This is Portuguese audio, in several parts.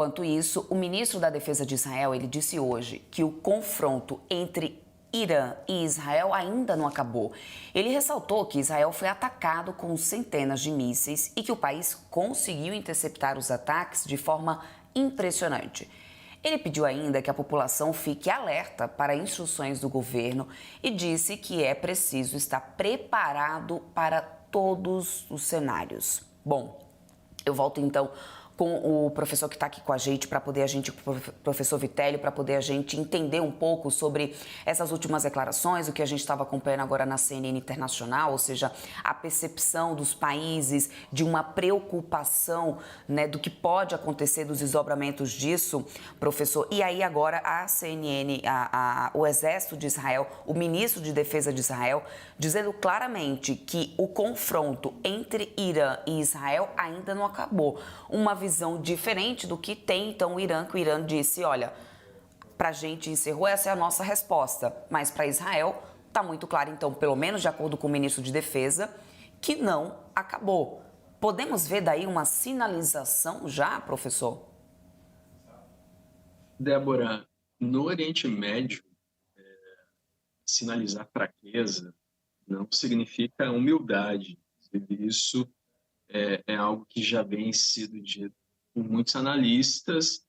Enquanto isso, o ministro da Defesa de Israel, ele disse hoje que o confronto entre Irã e Israel ainda não acabou. Ele ressaltou que Israel foi atacado com centenas de mísseis e que o país conseguiu interceptar os ataques de forma impressionante. Ele pediu ainda que a população fique alerta para instruções do governo e disse que é preciso estar preparado para todos os cenários. Bom, eu volto então com o professor que está aqui com a gente, o professor Vitélio, para poder a gente entender um pouco sobre essas últimas declarações, o que a gente estava acompanhando agora na CNN Internacional, ou seja, a percepção dos países de uma preocupação, né, do que pode acontecer, dos desdobramentos disso, professor. E aí agora a CNN, o Exército de Israel, o ministro de Defesa de Israel, dizendo claramente que o confronto entre Irã e Israel ainda não acabou. Uma visão diferente do que tem então o Irã, que o Irã disse, olha, para a gente encerrou, essa é a nossa resposta, mas para Israel está muito claro, então, pelo menos de acordo com o ministro de Defesa, que não acabou. Podemos ver daí uma sinalização já, professor? Débora, no Oriente Médio, sinalizar fraqueza não significa humildade. Isso é algo que já vem sido dito por muitos analistas,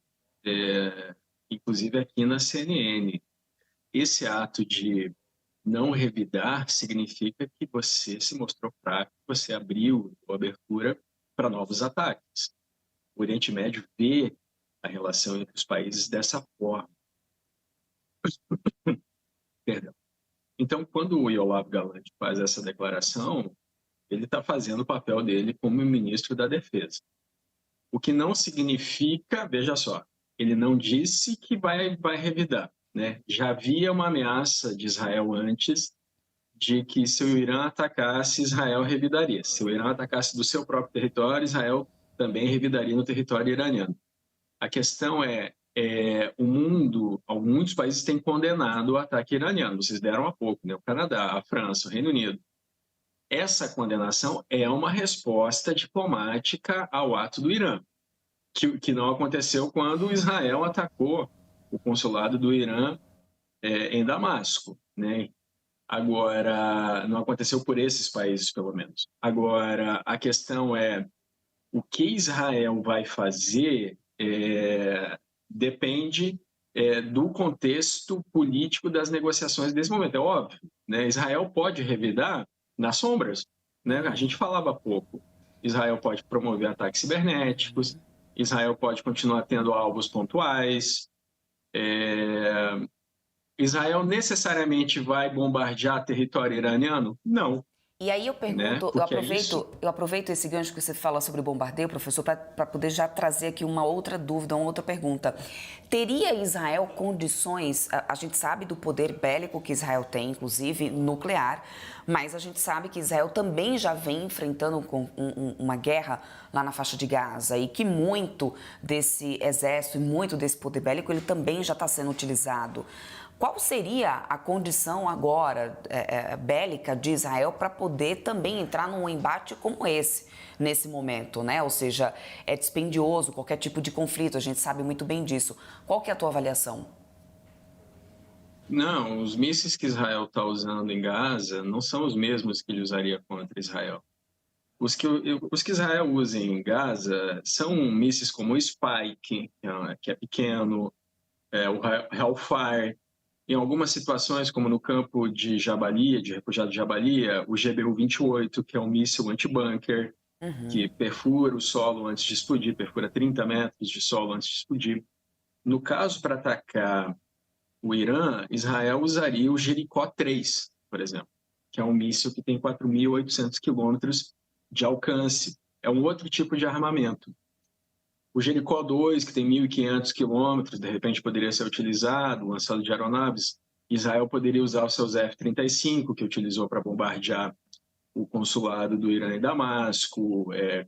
inclusive aqui na CNN. Esse ato de não revidar significa que você se mostrou fraco, você abriu a abertura para novos ataques. O Oriente Médio vê a relação entre os países dessa forma. Perdão. Então, quando o Yoav Gallant faz essa declaração, ele está fazendo o papel dele como ministro da Defesa. O que não significa, veja só, ele não disse que vai revidar, né? Já havia uma ameaça de Israel antes de que se o Irã atacasse, Israel revidaria. Se o Irã atacasse do seu próprio território, Israel também revidaria no território iraniano. A questão o mundo, muitos países têm condenado o ataque iraniano. Vocês deram há pouco, né? O Canadá, a França, o Reino Unido. Essa condenação é uma resposta diplomática ao ato do Irã, que não aconteceu quando Israel atacou o consulado do Irã em Damasco, né? Agora, não aconteceu por esses países, pelo menos. Agora, a questão é o que Israel vai fazer depende do contexto político das negociações desse momento. É óbvio, né? Israel pode revidar nas sombras, né? A gente falava há pouco. Israel pode promover ataques cibernéticos, Israel pode continuar tendo alvos pontuais. Israel necessariamente vai bombardear território iraniano? Não. E aí eu Né? pergunto, Porque eu aproveito esse gancho que você fala sobre bombardeio, professor, para poder já trazer aqui uma outra dúvida, uma outra pergunta. Teria Israel condições, a gente sabe do poder bélico que Israel tem, inclusive nuclear, mas a gente sabe que Israel também já vem enfrentando uma guerra lá na faixa de Gaza e que muito desse exército e muito desse poder bélico ele também já está sendo utilizado. Qual seria a condição agora bélica de Israel para poder também entrar num embate como esse, nesse momento, né? Ou seja, é dispendioso qualquer tipo de conflito, a gente sabe muito bem disso. Qual que é a tua avaliação? Não, os mísseis que Israel está usando em Gaza não são os mesmos que ele usaria contra Israel. Os que Israel usa em Gaza são mísseis como o Spike, que é pequeno, o Hellfire. Em algumas situações, como no campo de Jabalia, de refugiados de Jabalia, o GBU-28, que é um míssil anti-bunker, que perfura o solo antes de explodir, perfura 30 metros de solo antes de explodir. No caso, para atacar o Irã, Israel usaria o Jericó 3, por exemplo, que é um míssil que tem 4.800 quilômetros de alcance. É um outro tipo de armamento. O Jericó 2, que tem 1.500 quilômetros, de repente poderia ser utilizado, lançado de aeronaves. Israel poderia usar os seus F-35, que utilizou para bombardear o consulado do Irã em Damasco,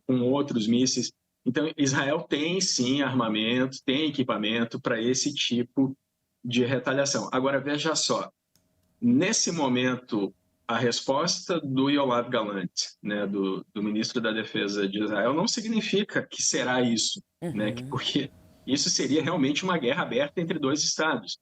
com outros mísseis. Então, Israel tem, sim, armamento, tem equipamento para esse tipo de retaliação. Agora, veja só, nesse momento, a resposta do Yoav Gallant, né, do ministro da Defesa de Israel, não significa que será isso, né, porque Isso seria realmente uma guerra aberta entre dois estados.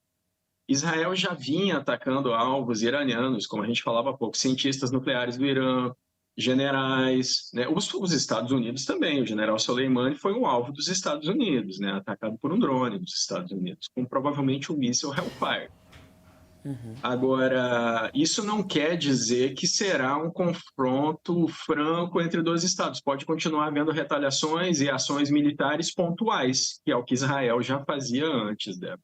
Israel já vinha atacando alvos iranianos, como a gente falava há pouco, cientistas nucleares do Irã, generais, né? Os Estados Unidos também. O general Soleimani foi um alvo dos Estados Unidos, né? Atacado por um drone dos Estados Unidos, com provavelmente o míssil Hellfire. Agora, isso não quer dizer que será um confronto franco entre dois estados. Pode continuar havendo retaliações e ações militares pontuais, que é o que Israel já fazia antes dela.